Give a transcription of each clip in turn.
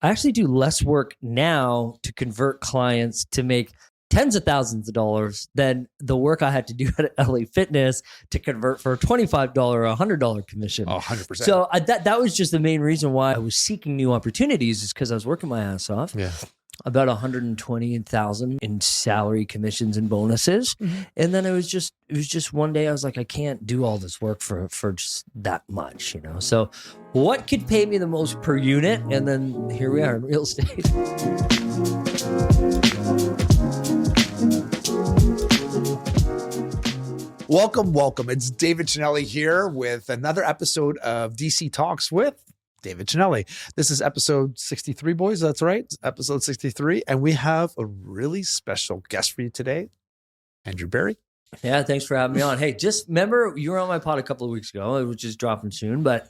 I actually do less work now to convert clients to make tens of thousands of dollars than the work I had to do at LA Fitness to convert for a $25 or $100 commission. Oh, 100%. So that was just the main reason why I was seeking new opportunities, is because I was working my ass off. Yeah. About 120,000 in salary, commissions, and bonuses. Mm-hmm. And then it was just one day I was like, I can't do all this work for just that much, you know? So what could pay me the most per unit? And then here we are in real estate. Welcome. It's David Chinelli here with another episode of DC Talks with David Chinelli. This is episode 63, boys. That's right. Episode 63. And we have a really special guest for you today, Andrew Perrie. Yeah, thanks for having me on. Hey, just remember, you were on my pod a couple of weeks ago. It was just dropping soon, but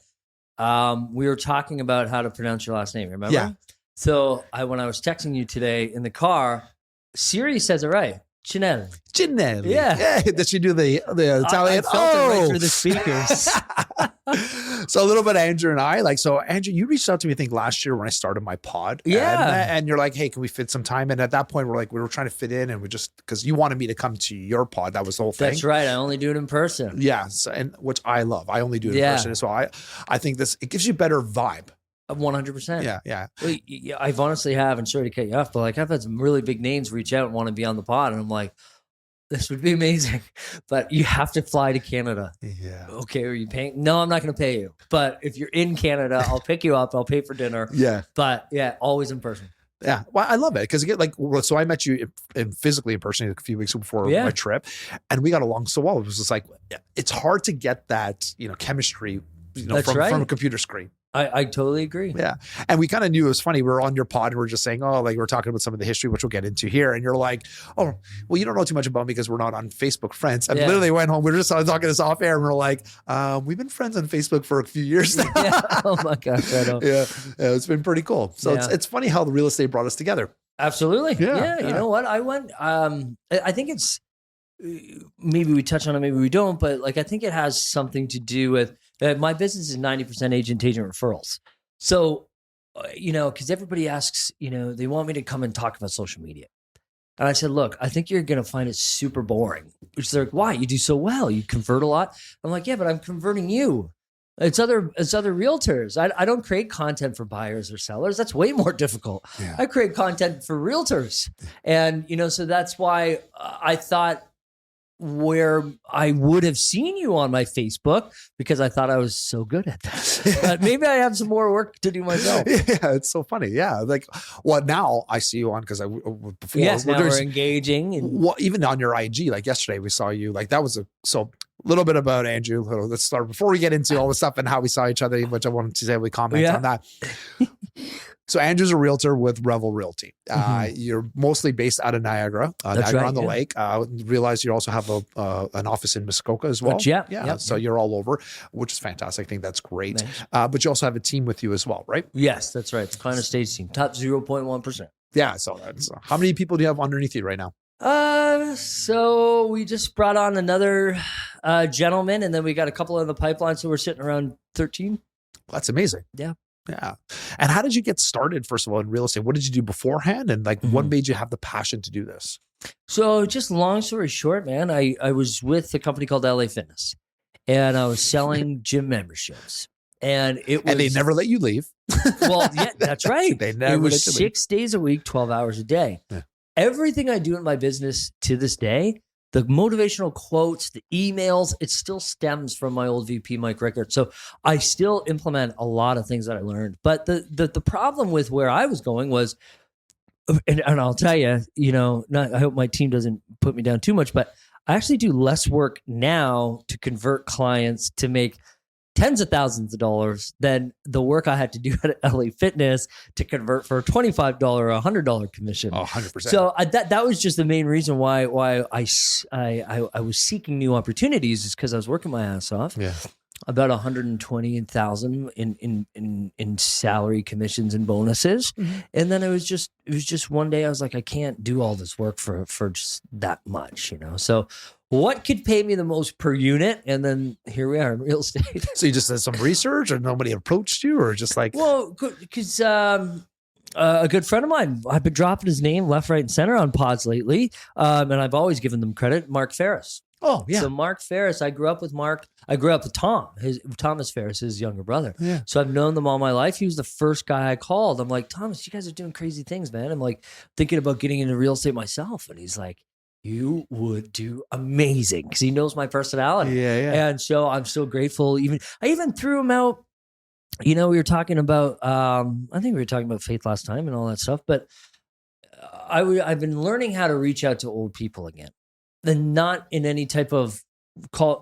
we were talking about how to pronounce your last name, remember? Yeah. So when I was texting you today in the car, Siri says it right. Chinelli. Yeah. Did she do the Italian? I felt it right through the speakers. So a little bit of Andrew and I, Andrew, you reached out to me, I think last year when I started my pod. Yeah. And you're like, hey, can we fit some time? And at that point, we were trying to fit in, and because you wanted me to come to your pod. That was the whole thing. That's right. I only do it in person. Yeah. So, and which I love. I only do it in person. So I think it gives you a better vibe. 100%. Yeah. Well, I've honestly and sorry to cut you off, but I've had some really big names reach out and want to be on the pod. And I'm like, this would be amazing, but you have to fly to Canada. Yeah. Okay. Are you paying? No, I'm not going to pay you. But if you're in Canada, I'll pick you up. I'll pay for dinner. Yeah. But yeah, always in person. Yeah. Well, I love it because so I met you physically in person a few weeks before my trip, and we got along so well. It was just like, it's hard to get that, chemistry, from a computer screen. I totally agree. Yeah. And we kind of knew it was funny. We were on your pod and we are just saying, we're talking about some of the history, which we'll get into here. And you're like, oh, well, you don't know too much about me because we're not on Facebook friends. And literally went home. We were just talking this off air and we're like, we've been friends on Facebook for a few years now. Yeah. Oh my gosh. I know. Yeah. It's been pretty cool. So it's funny how the real estate brought us together. Absolutely. Yeah. You know what? I went, I think it's, maybe we touch on it, maybe we don't, but I think it has something to do with my business is 90% agent referrals. So, because everybody asks, they want me to come and talk about social media. And I said, look, I think you're going to find it super boring. Which is like, why? You do so well. You convert a lot. I'm like, yeah, but I'm converting you. It's other realtors. I don't create content for buyers or sellers. That's way more difficult. Yeah. I create content for realtors. And, so that's why I thought, where I would have seen you on my Facebook because I thought I was so good at that. But maybe I have some more work to do myself. Yeah, it's so funny. Yeah, now I see you on because before. Yes, now we're engaging. Even on your IG, yesterday we saw you. That was a little bit about Andrew. Let's start before we get into all the stuff and how we saw each other, which I wanted to say we comment on that. So Andrew's a realtor with Revel Realty. You're mostly based out of Niagara, Niagara on the Lake. Realize you also have an office in Muskoka as well. So you're all over, which is fantastic. I think that's great. But you also have a team with you as well, right? Yes, that's right. It's a client stage team, top 0.1%. Yeah. So that's how many people do you have underneath you right now? So we just brought on another gentleman, and then we got a couple in the pipeline. So we're sitting around 13. That's amazing. Yeah. Yeah. And how did you get started, first of all, in real estate? What did you do beforehand? And what made you have the passion to do this? So just long story short, man, I was with a company called LA Fitness and I was selling gym memberships. And they never let you leave. Well, yeah, that's right. They never It was 6 days a week, 12 hours a day. Yeah. Everything I do in my business to this day, the motivational quotes, the emails, it still stems from my old VP, Mike Rickard. So I still implement a lot of things that I learned. But the problem with where I was going was, and I'll tell you, I hope my team doesn't put me down too much, but I actually do less work now to convert clients to make tens of thousands of dollars than the work I had to do at LA Fitness to convert for a $25 or $100 commission. Oh, 100%. So that was just the main reason why I was seeking new opportunities, is because I was working my ass off. Yeah. About 120,000 in salary, commissions, and bonuses. Mm-hmm. And then it was just one day I was like, I can't do all this work for just that much, So what could pay me the most per unit? And then here we are in real estate. So you just did some research, or nobody approached you, or just like? Well, because A good friend of mine. I've been dropping his name left, right, and center on pods lately, and I've always given them credit. Mark Ferris. Oh, yeah. So Mark Ferris, I grew up with Mark. I grew up with Thomas Ferris, his younger brother. Yeah. So I've known them all my life. He was the first guy I called. I'm like, Thomas, you guys are doing crazy things, man. I'm like thinking about getting into real estate myself. And he's like, you would do amazing, because he knows my personality. Yeah. And so I'm so grateful. I even threw him out. We were talking about, I think we were talking about faith last time and all that stuff, but I've been learning how to reach out to old people again. And not in any type of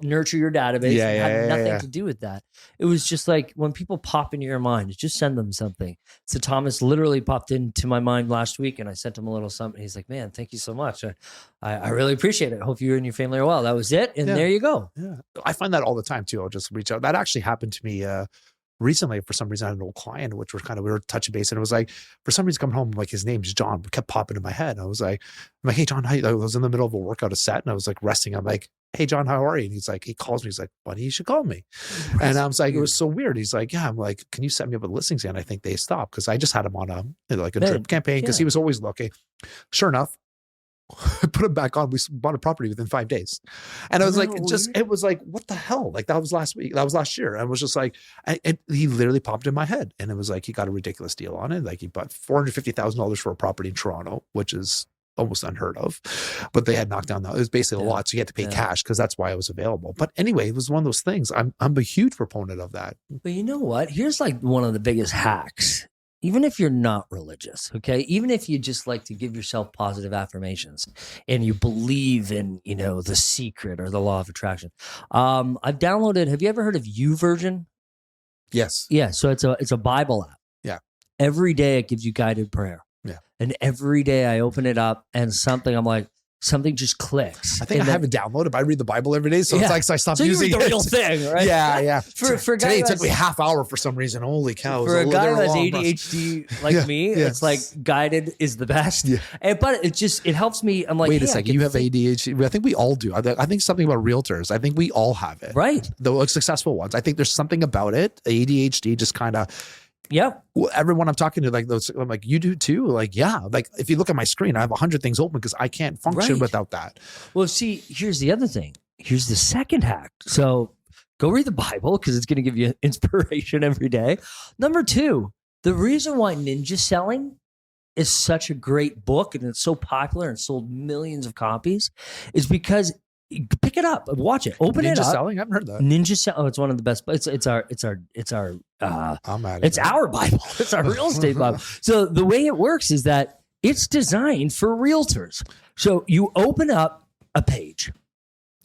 nurture your database. Yeah, It had nothing yeah. to do with that. It was just like when people pop into your mind, just send them something. So Thomas literally popped into my mind last week, and I sent him a little something. He's like, man, thank you so much. I really appreciate it. Hope you and your family are well. That was it. And there you go. Yeah. I find that all the time too. I'll just reach out. That actually happened to me recently. For some reason, I had an old client, which we were touching base, and it was like, for some reason, coming home, like his name's John, it kept popping in my head. I'm like, hey John, I was in the middle of a workout, a set, and I was like resting. I'm like, hey John, how are you? And he calls me. He's like, buddy, you should call me. And I was like, it was so weird. He's like, yeah. I'm like, can you set me up with listings? And I think they stopped, because I just had him on a drip campaign, because he was always looking. Sure enough, I put him back on. We bought a property within 5 days. And I was it was like, what the hell? Like, that was last week. That was last year. I was just like, and he literally popped in my head. And it was like, he got a ridiculous deal on it. Like, he bought $450,000 for a property in Toronto, which is almost unheard of. But they had knocked down it was basically a lot. So you had to pay cash, because that's why it was available. But anyway, it was one of those things. I'm a huge proponent of that. But you know what? Here's like one of the biggest hacks. Even if you're not religious, okay? Even if you just like to give yourself positive affirmations and you believe in, the secret or the law of attraction. I've downloaded, have you ever heard of YouVersion? Yes. Yeah. So it's a Bible app. Yeah. Every day it gives you guided prayer. Yeah. And every day I open it up and something just clicks. I think I have it downloaded, but I read the Bible every day. So it's like, so I stopped using the real thing, right? Yeah. For a guy today, it took me half hour for some reason. Holy cow. For a guy who has ADHD like me, it's like guided is the best. Yeah. But it helps me. I'm like, wait a second, you have ADHD? I think we all do. I think something about realtors. I think we all have it. Right. The successful ones. I think there's something about it. ADHD just kind of. Yep. Everyone I'm talking to, like those, I'm like, you do too? Like, yeah. Like, if you look at my screen, I have 100 things open, because I can't function without that. Well, see, here's the other thing. Here's the second hack. So go read the Bible, because it's going to give you inspiration every day. Number 2, the reason why Ninja Selling is such a great book and it's so popular and sold millions of copies is because pick it up, watch it, open it up. Ninja Selling? I haven't heard that. Ninja Selling. Oh, it's one of the best. It's our Bible. It's our real estate Bible. So the way it works is that it's designed for realtors. So you open up a page.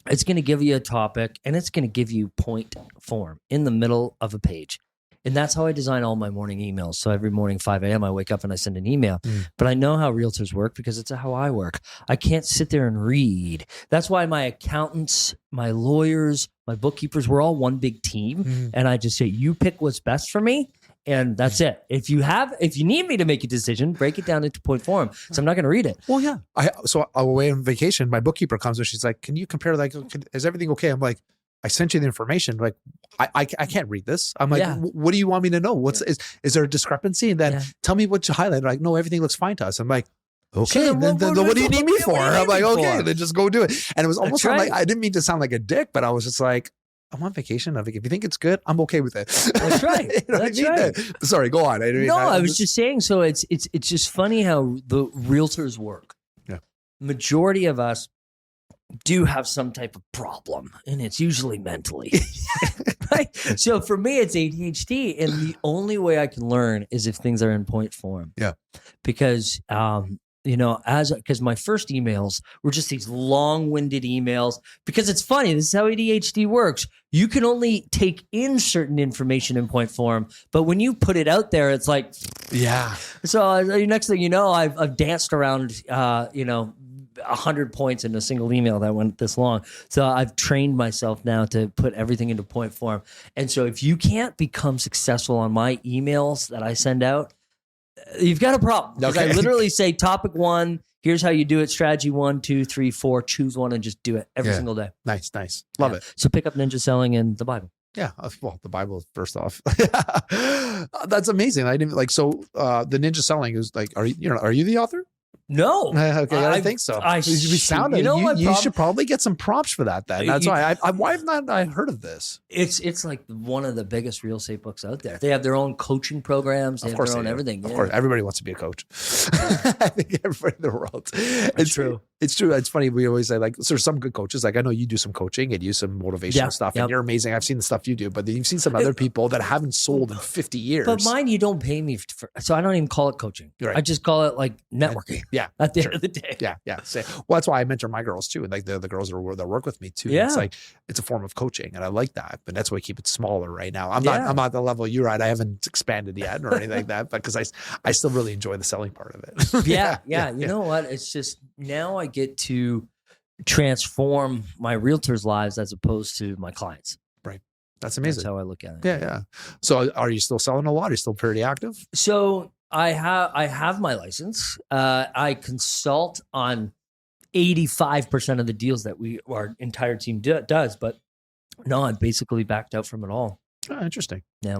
It's going to give you a topic, and it's going to give you point form in the middle of a page. And that's how I design all my morning emails. So every morning, 5 a.m., I wake up and I send an email. But I know how realtors work, because it's how I work. I can't sit there and read. That's why my accountants, my lawyers, my bookkeepers, we're all one big team. And I just say, you pick what's best for me. And that's it. If you need me to make a decision, break it down into point form. So I'm not going to read it. Well, yeah. So away on vacation, my bookkeeper comes and she's like, can you compare, like, is everything okay? I'm like, I sent you the information. Like, I can't read this. I'm like, what do you want me to know? Is there a discrepancy? And then tell me what you highlighted. Like, no, everything looks fine to us. I'm like, okay, so then what do you need me for? I'm like, okay, then just go do it. And it was almost like, I didn't mean to sound like a dick, but I was just like, I'm on vacation. I'm like, if you think it's good, I'm okay with it. That's right. That's right. Sorry, go on. I was just saying. So it's just funny how the realtors work. Yeah. Majority of us do have some type of problem, and it's usually mentally. Right? So for me, it's ADHD, and the only way I can learn is if things are in point form. Yeah. Because because my first emails were just these long-winded emails, because it's funny, this is how ADHD works. You can only take in certain information in point form, but when you put it out there, it's like, yeah. So next thing you know, I've danced around, 100 points in a single email that went this long. So I've trained myself now to put everything into point form. And so if you can't become successful on my emails that I send out, you've got a problem. Because I literally say topic 1, here's how you do it. Strategy 1, 2, 3, 4, choose one and just do it every single day. Nice. Love it. So pick up Ninja Selling and the Bible. Yeah. Well, the Bible, first off. That's amazing. I didn't like, so the Ninja Selling is like, are you the author? No. Okay, I don't think so. You should probably get some props for that then. That's why why have not I heard of this? It's like one of the biggest real estate books out there. They have their own coaching programs. They have their own everything. Of course, everybody wants to be a coach. I think everybody in the world. It's true. It's true. It's funny. We always say like, so there's some good coaches. Like I know you do some coaching and you some motivational stuff, and you're amazing. I've seen the stuff you do, but you've seen some other people that haven't sold in 50 years. But mine, you don't pay me for, so I don't even call it coaching. Right. I just call it like networking. Yeah. At the end of the day. Yeah. Yeah. So, well, that's why I mentor my girls too. And like the girls that work with me too. Yeah. It's like, it's a form of coaching and I like that, but that's why I keep it smaller right now. I'm not the level you're at. I haven't expanded yet or anything like that, because I still really enjoy the selling part of it. Yeah. You know what? It's just now I get to transform my realtors' lives as opposed to my clients. Right. That's amazing. That's how I look at it. Yeah. So are you still selling a lot? Are you still pretty active? So I have my license. I consult on 85% of the deals that our entire team does, but no, I'm basically backed out from it all. Oh, interesting. Yeah.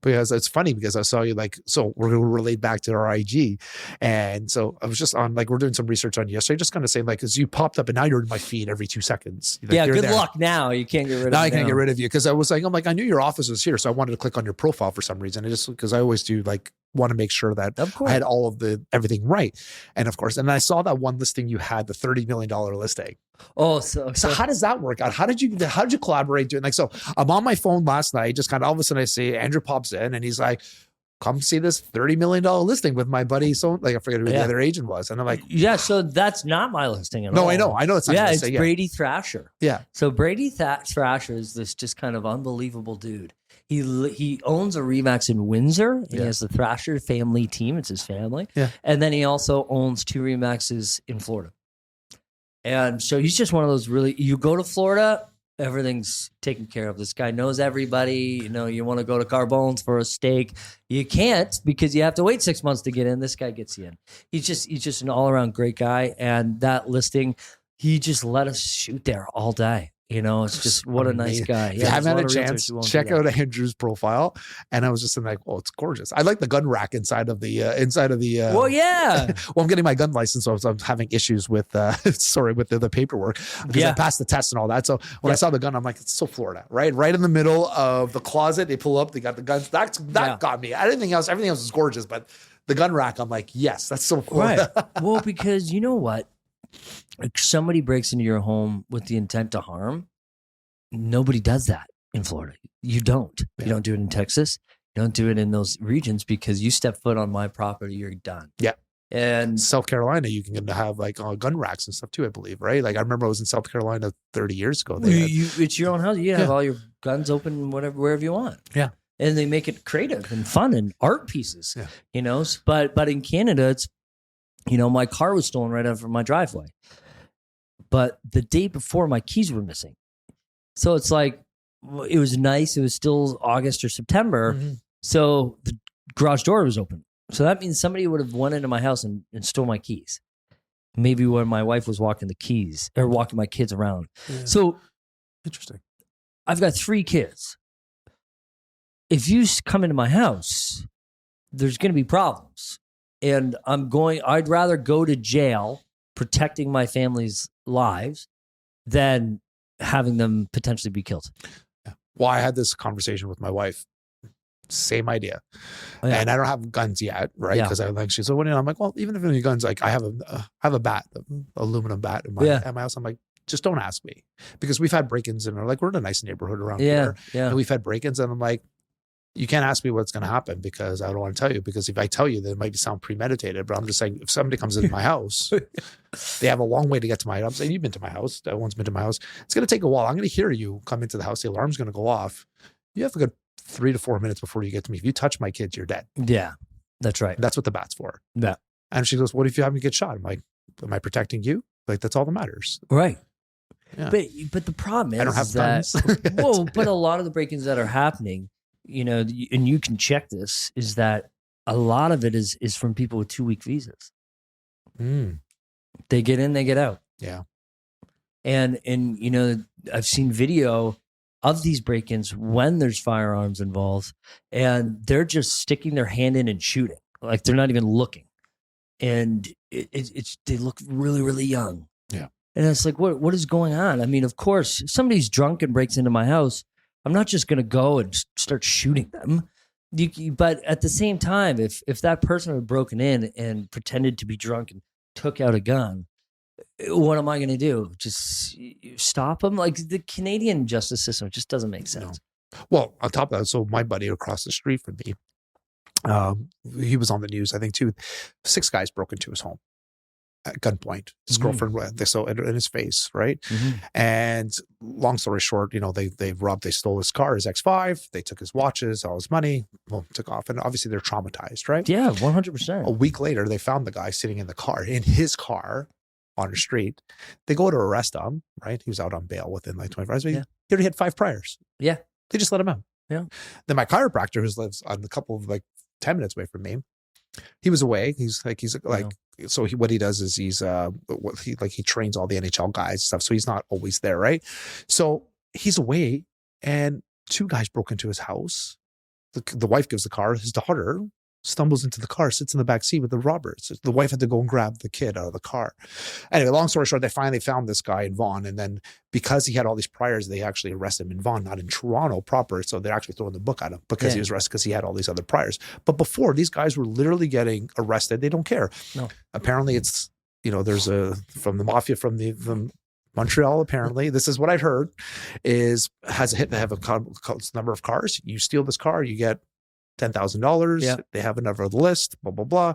Because it's funny because I saw you like, so we're going to relate back to our IG. And so I was just on, like, we're doing some research on you yesterday, just kind of saying like, cause you popped up and now you're in my feed every 2 seconds. Like, yeah. Good luck now. You can't get rid of me. Now I can't get rid of you. Cause I was like, I'm like, I knew your office was here. So I wanted to click on your profile for some reason. Cause I always do like, want to make sure that I had all of everything right. And of course, and I saw that one listing you had, the $30 million listing. Oh, so how does that work out? How did you collaborate doing like, so I'm on my phone last night, just kind of all of a sudden I see Andrew pops in and he's like, come see this $30 million listing with my buddy. So like, I forget who the other agent was. And I'm like, yeah, so that's not my listing at all. No, I know. It's not it's Brady Thrasher. Yeah. So Brady Thrasher is this just kind of unbelievable dude. He owns a Remax in Windsor. He has the Thrasher family team. It's his family. Yeah. And then he also owns 2 Remaxes in Florida. And so he's just one of those you go to Florida, everything's taken care of. This guy knows everybody. You know, you want to go to Carbone's for a steak. You can't because you have to wait 6 months to get in. This guy gets you in. He's just an all around great guy. And that listing, he just let us shoot there all day. You know, it's just what a nice guy. If you haven't had a chance, check out Andrew's profile. And I was just like, oh, it's gorgeous. I like the gun rack inside of the well, yeah. Well, I'm getting my gun license, so I'm having issues with with the paperwork because I passed the test and all that. So when I saw the gun, I'm like, it's so Florida, right? Right in the middle of the closet. They pull up, they got the guns. That got me. Everything else is gorgeous, but the gun rack, I'm like, yes, that's so Florida. Right. Well, because you know what? If somebody breaks into your home with the intent to harm, nobody does that in Florida. You don't. Yeah. You don't do it in Texas. You don't do it in those regions because you step foot on my property, you're done. Yeah. And South Carolina, you can have like gun racks and stuff too, I believe, right? Like I remember I was in South Carolina 30 years ago. It's your own house. You have all your guns open wherever you want. Yeah. And they make it creative and fun and art pieces, you know, but in Canada, it's, you know, my car was stolen right out from my driveway. But the day before, my keys were missing. So it's like, it was nice. It was still August or September. Mm-hmm. So the garage door was open. So that means somebody would have went into my house and stole my keys. Maybe when my wife was walking my kids around. Yeah. So interesting. I've got 3 kids. If you come into my house, there's going to be problems. And I'd rather go to jail protecting my family's lives than having them potentially be killed. Yeah. Well, I had this conversation with my wife. Same idea. Oh, yeah. And I don't have guns yet, right? Because she's like, I'm like, well, even if any guns, like I have a bat, aluminum bat in my house. I'm like, just don't ask me. Because we've had break-ins and we're in a nice neighborhood around here. Yeah. And we've had break-ins and I'm like, you can't ask me what's going to happen because I don't want to tell you. Because if I tell you, then it might sound premeditated. But I'm just saying, if somebody comes into my house, they have a long way to get to my house. I'm saying, you've been to my house. Everyone's been to my house. It's going to take a while. I'm going to hear you come into the house. The alarm's going to go off. You have a good 3 to 4 minutes before you get to me. If you touch my kids, you're dead. Yeah, that's right. That's what the bat's for. Yeah. And she goes, what if you have me get shot? I'm like, am I protecting you? Like, that's all that matters. Right. Yeah. But the problem is, I don't have that, well, but a lot of the break-ins that are happening, you know, and you can check this, is that a lot of it is from people with 2-week visas. They get in, they get out. Yeah. And you know, I've seen video of these break-ins when there's firearms involved, and they're just sticking their hand in and shooting. Like they're not even looking. And it's they look really, really young. Yeah. And it's like, what is going on? I mean, of course, if somebody's drunk and breaks into my house, I'm not just going to go and start shooting them. But at the same time, if that person had broken in and pretended to be drunk and took out a gun, what am I going to do? Just stop them? Like the Canadian justice system just doesn't make sense. No. Well, on top of that, so my buddy across the street from me, he was on the news, I think too. 6 guys broke into his home at gunpoint. His girlfriend, they saw it in his face, right? And long story short, they stole his car, his X5. They took his watches, all his money, took off. And obviously they're traumatized, right? Yeah, 100%. A week later, they found the guy sitting in his car on the street. They go to arrest him, right? He was out on bail within like 24 hours. He already had 5 priors. Yeah. They just let him out. Yeah. Then my chiropractor, who lives on a couple of like 10 minutes away from me, he was away. What he does is he trains all the NHL guys and stuff. So he's not always there, right? So he's away, and 2 guys broke into his house. The wife gives the car. His daughter stumbles into the car, sits in the back seat with the robbers. The wife had to go and grab the kid out of the car. Anyway, long story short, they finally found this guy in Vaughan. And then because he had all these priors, they actually arrested him in Vaughan, not in Toronto proper. So they're actually throwing the book at him because he was arrested because he had all these other priors. But before, these guys were literally getting arrested. They don't care. No. Apparently it's, there's from the mafia from Montreal, apparently, this is what I've heard, has a hit. They have a number of cars. You steal this car, you get $10,000. Yeah. They have another list, blah, blah, blah.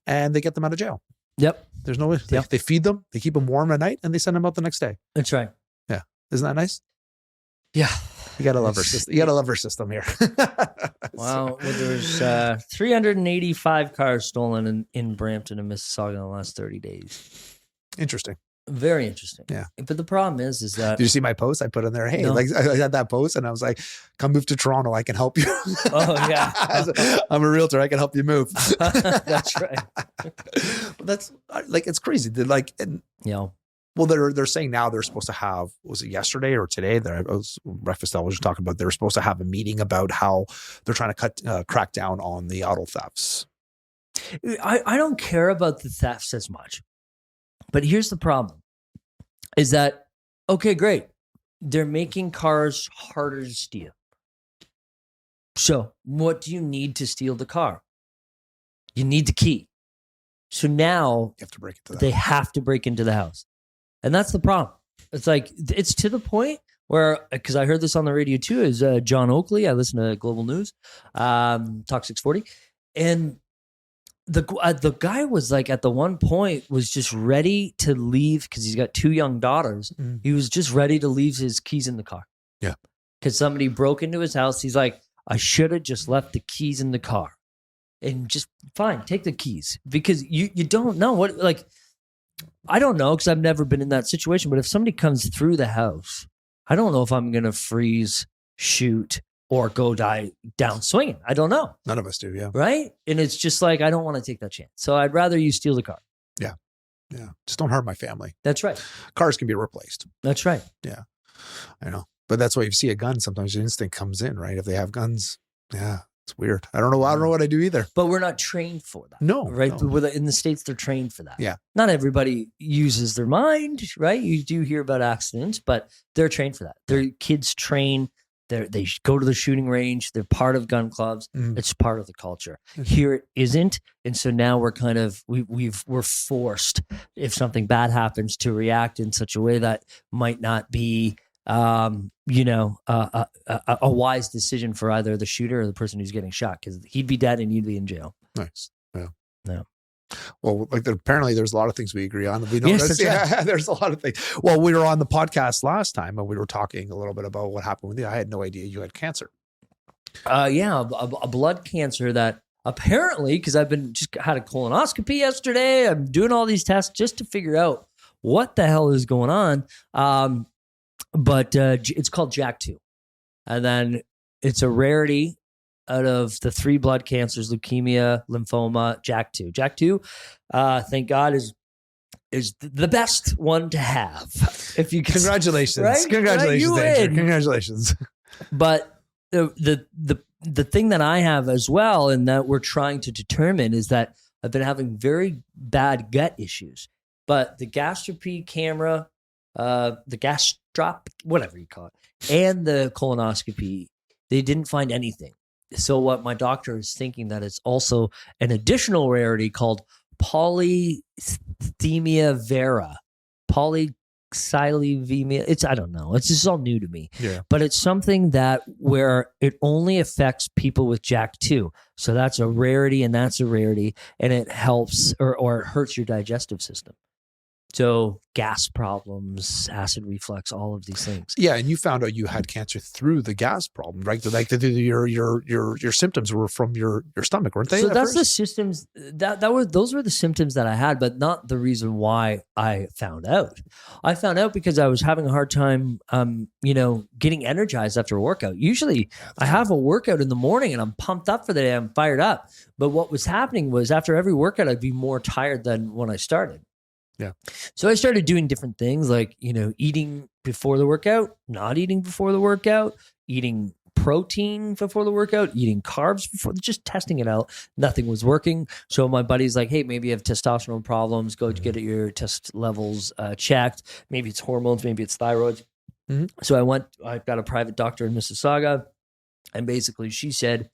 And they get them out of jail. Yep. There's no way. They feed them, they keep them warm at night, and they send them out the next day. That's right. Yeah. Isn't that nice? Yeah. You got to love our system. You got to love our system here. Wow. Well, there's 385 cars stolen in Brampton and Mississauga in the last 30 days. Interesting. Very interesting. Yeah. But the problem is that... Did you see my post? I put in there, hey, No. like I had that post and I was like, come move to Toronto. I can help you. Oh, yeah. I'm a realtor. I can help you move. That's right. But that's like, it's crazy. Well, they're saying now they're supposed to have, was it yesterday or today? Breakfast television talking about they're supposed to have a meeting about how they're trying to crack down on the auto thefts. I don't care about the thefts as much. But here's the problem, is that, okay, great. They're making cars harder to steal. So what do you need to steal the car? You need the key. So now You have to break into that. they have to break into the house. And that's the problem. It's like, it's to the point where, because I heard this on the radio too, is John Oakley. I listen to Global News, Talk 640. And the guy was like, at the one point, was just ready to leave because he's got 2 young daughters. He was just ready to leave his keys in the car. Yeah. Because somebody broke into his house. He's like, I should have just left the keys in the car. And just, fine, take the keys. Because you don't know what, like, I don't know because I've never been in that situation. But if somebody comes through the house, I don't know if I'm going to freeze, shoot, or go down swinging. I don't know. None of us do, yeah. Right? And it's just like, I don't want to take that chance. So I'd rather you steal the car. Yeah. Yeah. Just don't hurt my family. That's right. Cars can be replaced. That's right. Yeah. I know. But that's why you see a gun, sometimes your instinct comes in, right? If they have guns. Yeah. It's weird. I don't know what I do either. But we're not trained for that. No. Right? No. In the States, they're trained for that. Yeah. Not everybody uses their mind, right? You do hear about accidents, but they're trained for that. Their kids train. They go to the shooting range. They're part of gun clubs. It's part of the culture. Here it isn't, and so now we're kind of we're forced, if something bad happens, to react in such a way that might not be a wise decision for either the shooter or the person who's getting shot, because he'd be dead and you'd be in jail. Nice. Yeah. Yeah. Well, like apparently there's a lot of things we agree on. We Yes, that's right. There's a lot of things. Well, we were on the podcast last time and we were talking a little bit about what happened with you. I had no idea you had cancer. Yeah, a blood cancer that apparently, because I've been just had a colonoscopy yesterday. I'm doing all these tests just to figure out what the hell is going on. But it's called JAK2. And then it's a rarity out of the 3 blood cancers: leukemia, lymphoma, JAK2. JAK2, thank God, is is the best one to have. If you can, Congratulations. right? Congratulations, Right? Andrew. Congratulations. But the thing that I have as well, and that we're trying to determine, is that I've been having very bad gut issues. But the gastroscopy camera, the gastrop, whatever you call it, and the colonoscopy, they didn't find anything. So what my doctor is thinking that it's also an additional rarity called polycythemia vera, polycythemia. I don't know. It's just all new to me. Yeah. But it's something that where it only affects people with JAK2. So that's a rarity, and that's a rarity, and it helps or it hurts your digestive system. So gas problems, acid reflux, all of these things. Yeah, and you found out you had cancer through the gas problem, right? Like your symptoms were from your stomach, weren't they? So that's the symptoms those were the symptoms that I had, but not the reason why I found out. I found out because I was having a hard time, getting energized after a workout. Usually, I have a workout in the morning and I'm pumped up for the day. I'm fired up. But what was happening was after every workout, I'd be more tired than when I started. Yeah. So I started doing different things like, eating before the workout, not eating before the workout, eating protein before the workout, eating carbs before, just testing it out. Nothing was working. So my buddy's like, hey, maybe you have testosterone problems. Go to get your test levels checked. Maybe it's hormones, maybe it's thyroid. Mm-hmm. So I've got a private doctor in Mississauga. And basically she said,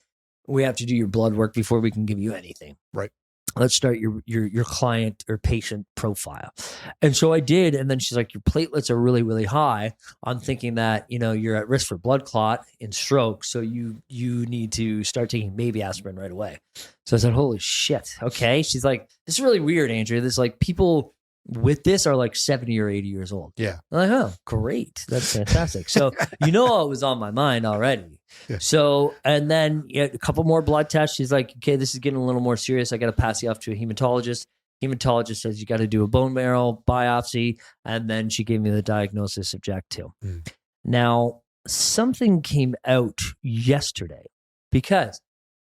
we have to do your blood work before we can give you anything. Right. Let's start your client or patient profile. And so I did. And then she's like, your platelets are really, really high. I'm thinking that, you're at risk for blood clot and stroke. So you need to start taking baby aspirin right away. So I said, holy shit. Okay. She's like, this is really weird, Andrew. This like people with this are like 70 or 80 years old. Yeah. I'm like, oh, great. That's fantastic. So, it was on my mind already. Yeah. So, and then a couple more blood tests. She's like, okay, this is getting a little more serious. I got to pass you off to a hematologist. Hematologist says you got to do a bone marrow biopsy. And then she gave me the diagnosis of JAK2. Mm. Now, something came out yesterday because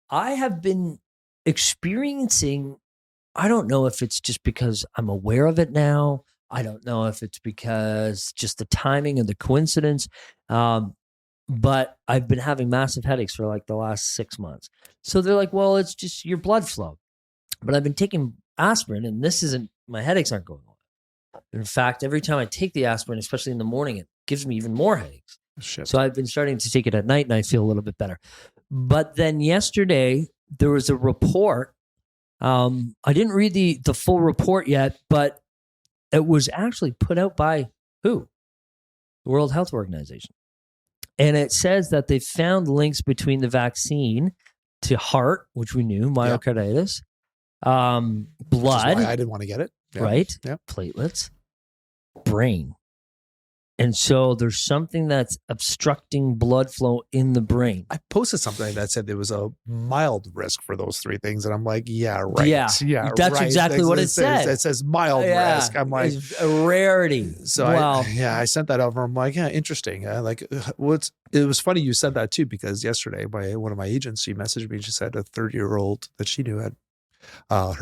I have been experiencing, I don't know if it's just because I'm aware of it now. I don't know if it's because just the timing and the coincidence. But I've been having massive headaches for like the last 6 months. So they're like, well, it's just your blood flow. But I've been taking aspirin and my headaches aren't going away. In fact, every time I take the aspirin, especially in the morning, it gives me even more headaches. Shit. So I've been starting to take it at night and I feel a little bit better. But then yesterday there was a report. I didn't read the full report yet, but it was actually put out by who? The World Health Organization. And it says that they found links between the vaccine to heart, which we knew, myocarditis, blood. I didn't want to get it. Yeah. Right? Yeah. Platelets, brain. And so there's something that's obstructing blood flow in the brain. I posted something that said there was a mild risk for those three things. And I'm like, yeah, right. Yeah, that's right. exactly what it says. It says mild risk. I'm like, it's a rarity. So wow. I sent that over. I'm like, yeah, interesting. It was funny you said that too, because yesterday one of my agents, she messaged me. She said a 30-year-old that she knew had a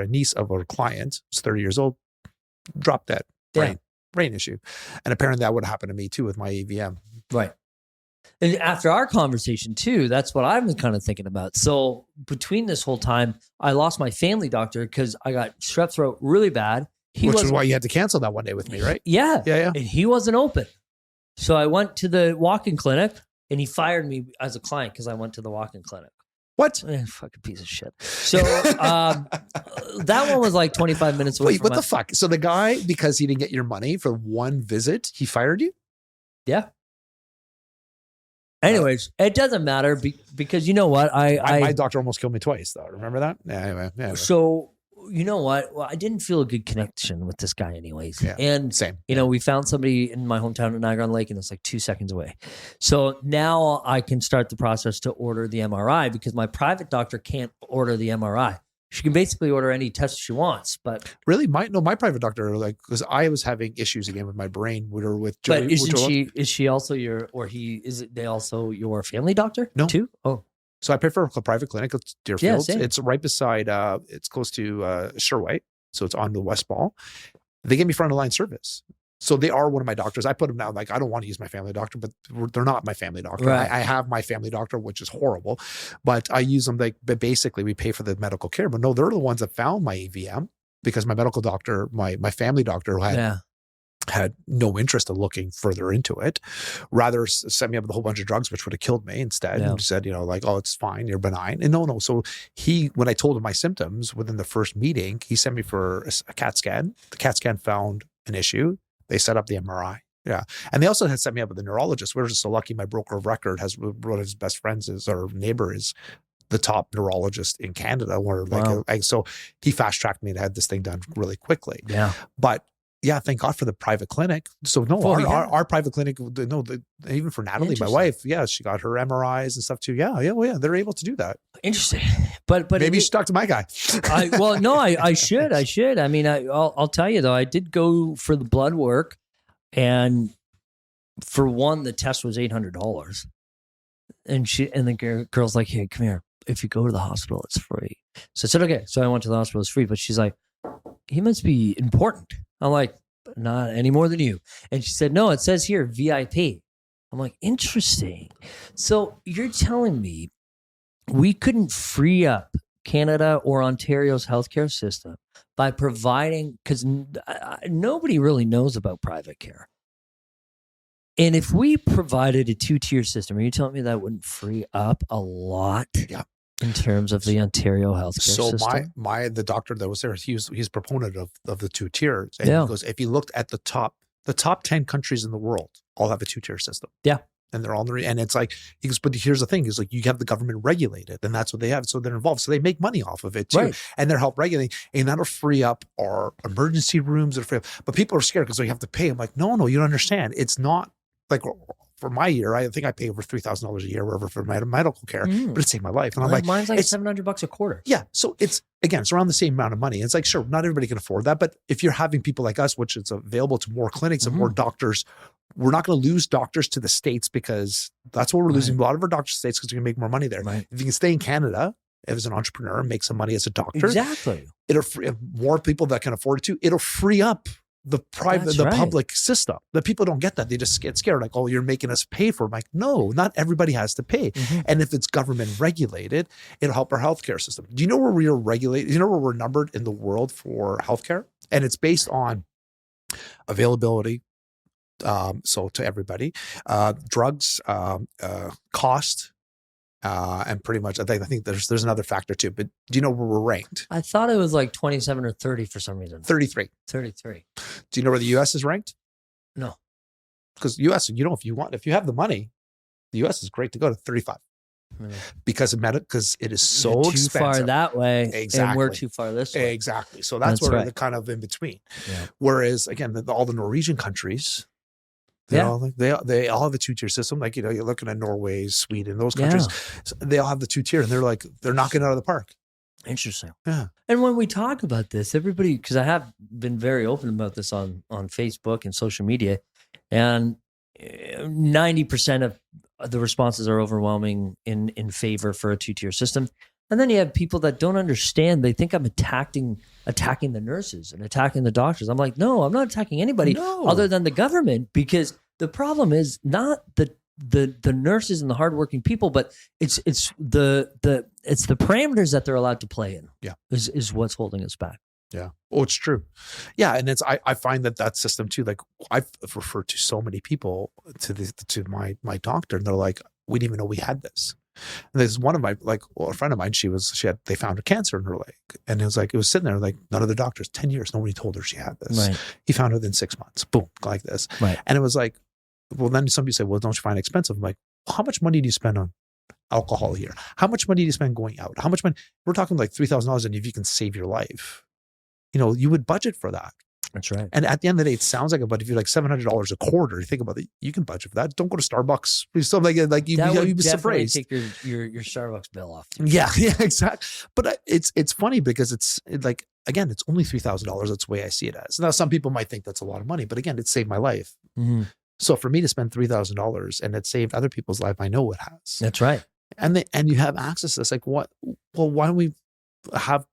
niece of her client was 30 years old, dropped dead. Brain issue. And apparently that would happen to me too with my AVM. Right. And after our conversation too, that's what I've been kind of thinking about. So between this whole time, I lost my family doctor because I got strep throat really bad. Which is why you had to cancel that one day with me, right? Yeah. Yeah. And he wasn't open. So I went to the walk-in clinic and he fired me as a client because I went to the walk-in clinic. What? Fucking piece of shit. So that one was like 25 minutes away. Wait, what the fuck? So the guy, because he didn't get your money for one visit, he fired you? Yeah. Anyways, it doesn't matter because you know what? My doctor almost killed me twice, though. Remember that? Yeah, anyway. So you know what? Well, I didn't feel a good connection with this guy anyways. Yeah, and same. We found somebody in my hometown of Niagara On The Lake and it's like 2 seconds away. So now I can start the process to order the MRI because my private doctor can't order the MRI. She can basically order any test she wants, but really, my private doctor, because I was having issues again with my brain. We were with Joey. But is she also they also your family doctor? No. Too? Oh. So I pay for a private clinic. It's Deerfield. Yeah, it's right beside, it's close to Sherway. So it's on the West Ball. They gave me front of line service. So they are one of my doctors. I put them down. Like, I don't want to use my family doctor, but they're not my family doctor. Right. I have my family doctor, which is horrible, but I use them. Like, but basically we pay for the medical care, but no, they're the ones that found my EVM, because my medical doctor, my family doctor had no interest in looking further into it, rather set me up with a whole bunch of drugs, which would have killed me instead. And said, like, oh, it's fine, you're benign. And no. So when I told him my symptoms within the first meeting, he sent me for a CAT scan. The CAT scan found an issue. They set up the MRI. Yeah. And they also had set me up with a neurologist. We're just so lucky. My broker of record has one of his best friends or neighbor is the top neurologist in Canada. Where so he fast tracked me and had this thing done really quickly. Yeah. But yeah, thank God for the private clinic. So no, our private clinic, even for Natalie, my wife, she got her MRIs and stuff too. Yeah, they're able to do that. Interesting. But maybe you should talk to my guy. I should. I mean, I'll tell you though, I did go for the blood work, and for one, the test was $800, and the girl's like, "Hey, come here. If you go to the hospital, it's free." So I said, "Okay." So I went to the hospital; it's free. But she's like, "He must be important." I'm like, "Not any more than you." And she said, "No, it says here VIP." I'm like, "Interesting." So you're telling me we couldn't free up Canada or Ontario's healthcare system by providing, because nobody really knows about private care. And if we provided a 2-tier system, are you telling me that wouldn't free up a lot? Yeah. In terms of the Ontario healthcare system? So the doctor that was there, he's a proponent of the 2 tiers. And he goes, if you looked at the top 10 countries in the world, all have a 2-tier system. Yeah. And they're all and it's like, he goes, but here's the thing, is like, you have the government regulated, and that's what they have. So they're involved. So they make money off of it too. Right. And they're help regulating, and that'll free up our emergency rooms. But people are scared because they have to pay. I'm like, no, you don't understand. It's not like, for my year, I think I pay over $3,000 a year, wherever, for my medical care, but it saved my life. And I'm like, mine's like $700 a quarter. Yeah. So it's around the same amount of money. It's like, sure, not everybody can afford that, but if you're having people like us, which is available to more clinics and more doctors, we're not going to lose doctors to the States, because that's what we're losing. A lot of our doctors to the States, because we can make more money there. Right. If you can stay in Canada as an entrepreneur and make some money as a doctor, it'll free up more people that can afford it too. It'll free up the public system. The people don't get that. They just get scared. Like, oh, you're making us pay for it. I'm like, no, not everybody has to pay. And if it's government regulated, it'll help our healthcare system. Do you know where we are regulated? Do you know where we're numbered in the world for healthcare? And it's based on availability. So to everybody, drugs, cost, and pretty much, I think there's another factor too, but do you know where we're ranked? I thought it was like 27 or 30 for some reason. 33. Do you know where the US is ranked? No. Because US, if you have the money, the US is great to go to 35. Because it is so expensive. Too far that way. Exactly. And we're too far this way. Exactly. So that's where they're kind of in between. Yeah. Whereas again, all the Norwegian countries, they all have a 2-tier system. Like, you're looking at Norway, Sweden, those countries, they all have the 2-tier, and they're knocking it out of the park. Interesting. Yeah. And when we talk about this, everybody, because I have been very open about this on Facebook and social media, and 90% of the responses are overwhelming in favor for a 2-tier system. And then you have people that don't understand. They think I'm attacking the nurses and attacking the doctors. I'm like, no, I'm not attacking anybody other than the government, because the problem is not the nurses and the hardworking people, but it's the parameters that they're allowed to play in. Yeah, is what's holding us back. Yeah. Oh, it's true. Yeah. And I find that system too, like, I've referred to so many people to my doctor, and they're like, we didn't even know we had this. And there's one of my, a friend of mine, they found a cancer in her leg, and it was sitting there, like, none of the doctors, 10 years, nobody told her she had this. Right. He found it within 6 months, boom, like this. Right. And it was like, well, then somebody said, well, don't you find it expensive? I'm like, well, how much money do you spend on alcohol here? How much money do you spend going out? How much money? We're talking like $3,000, and if you can save your life, you would budget for that. That's right. And at the end of the day, it sounds like if you're like $700 a quarter, you think about it, you can budget for that. Don't go to Starbucks. Like you'd be surprised. Take your Starbucks bill off. Yeah, exactly. But it's funny because it's only $3,000. That's the way I see it as. Now, some people might think that's a lot of money, but again, it saved my life. Mm-hmm. So for me to spend $3,000 and it saved other people's life, I know it has. That's right. And you have access to this. Like, what? Well, why don't we have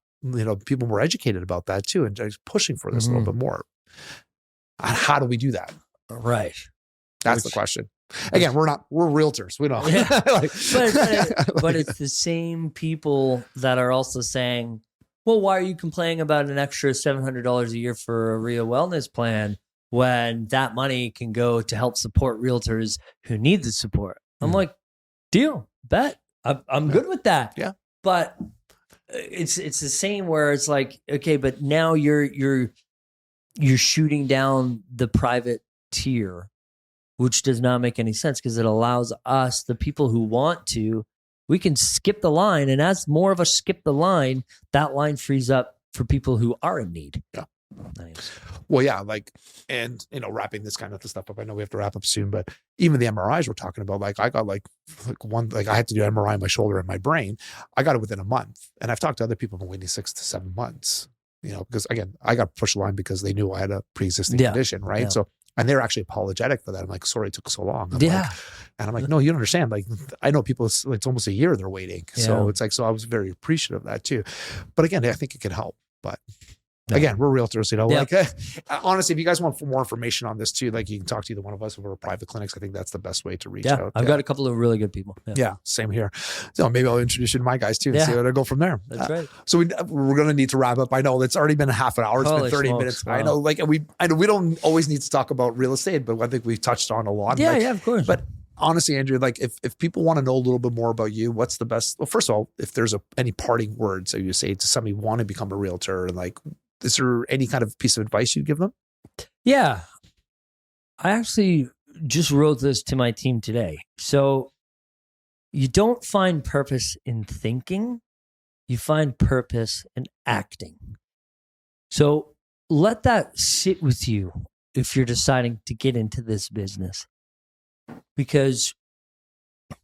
people more educated about that too, and just pushing for this a little bit more. How do we do that? Right. That's the question. Again, we're realtors. We don't. Yeah. But it's the same people that are also saying, well, why are you complaining about an extra $700 a year for a Rio wellness plan when that money can go to help support realtors who need the support? I'm like, deal, bet. I'm good with that. Yeah. But it's the same where it's like, okay, but now you're shooting down the private tier, which does not make any sense because it allows us, the people who want to, we can skip the line. And as more of us skip the line, that line frees up for people who are in need. Yeah. Nice. Well, yeah, and wrapping this kind of stuff up. I know we have to wrap up soon, but even the MRIs we're talking about, I got I had to do MRI on my shoulder and my brain. I got it within a month. And I've talked to other people who have been waiting 6 to 7 months, because again, I got pushed the line because they knew I had a pre-existing condition. Right. Yeah. So, and they're actually apologetic for that. I'm like, sorry, it took so long. I'm like, no, you don't understand. Like, I know people, it's almost a year they're waiting. Yeah. So it's like, so I was very appreciative of that too. But again, I think it can help. But again, we're realtors, honestly, if you guys want more information on this too, you can talk to either one of us over private clinics. I think that's the best way to reach out. I've got a couple of really good people. Yeah, same here. So maybe I'll introduce you to my guys too and see where to go from there. That's right. So we're going to need to wrap up. I know it's already been a half an hour. It's been 30 minutes. Wow. I know, I know we don't always need to talk about real estate, but I think we've touched on a lot. Yeah, of course. But honestly, Andrew, if people want to know a little bit more about you, what's the best? Well, first of all, if there's any parting words that you say to somebody who want to become a realtor, and is there any kind of piece of advice you'd give them? Yeah. I actually just wrote this to my team today. So you don't find purpose in thinking, you find purpose in acting. So let that sit with you if you're deciding to get into this business. Because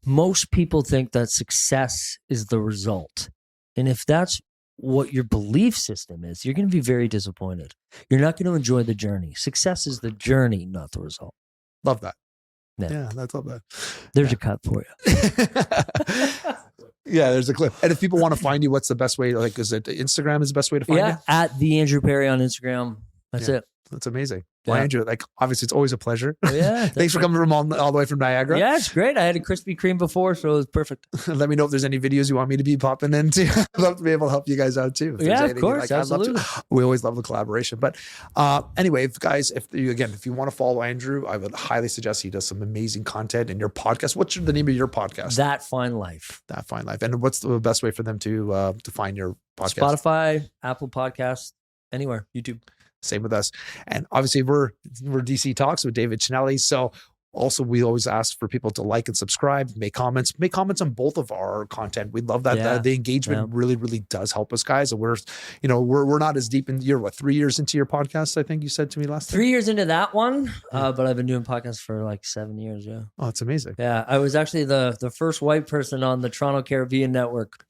most people think that success is the result. And if that's what your belief system is, you're going to be very disappointed. You're not going to enjoy the journey. Success is the journey, not the result. Love that. Yeah, that's love that. There's a cut for you. Yeah, there's a clip. And if people want to find you, what's the best way? Is it Instagram is the best way to find you? Yeah, at the Andrew Perrie on Instagram. That's it. That's amazing. Well, Andrew, obviously it's always a pleasure. Yeah. Thanks for coming from all the way from Niagara. Yeah, it's great. I had a Krispy Kreme before, so it was perfect. Let me know if there's any videos you want me to be popping into. I'd love to be able to help you guys out too. Yeah, of course. Absolutely. We always love the collaboration. But anyway, if you want to follow Andrew, I would highly suggest he does some amazing content in your podcast. What's the name of your podcast? That Fine Life. That Fine Life. And what's the best way for them to find your podcast? Spotify, Apple Podcasts, anywhere, YouTube. Same with us. And obviously we're DC Talks with David Chinelli. So also we always ask for people to like and subscribe, make comments on both of our content. We love that. Yeah. The engagement really, really does help us, guys. And we're not as deep in, you're 3 years into your podcast, I think you said to me last time? 3 years into that one. But I've been doing podcasts for 7 years. Yeah. Oh, it's amazing. Yeah. I was actually the first white person on the Toronto Caribbean Network.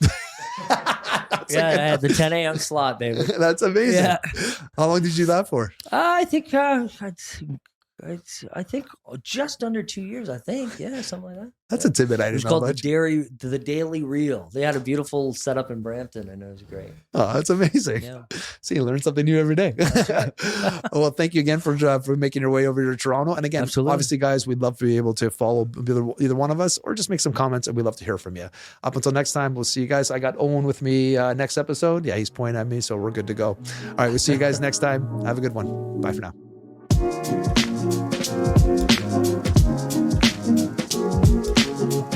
I had the 10 a.m. slot, baby. That's amazing. Yeah. How long did you do that for? I think just under 2 years. I think, something like that. That's a tidbit I didn't know. It was called the Daily Reel. They had a beautiful setup in Brampton, and it was great. Oh, that's amazing. Yeah. See, you learn something new every day. Right. Well, thank you again for making your way over to Toronto. And again, obviously, guys, we'd love to be able to follow either one of us or just make some comments, and we'd love to hear from you. Up until next time, we'll see you guys. I got Owen with me next episode. Yeah, he's pointing at me, so we're good to go. All right, we'll see you guys next time. Have a good one. Bye for now.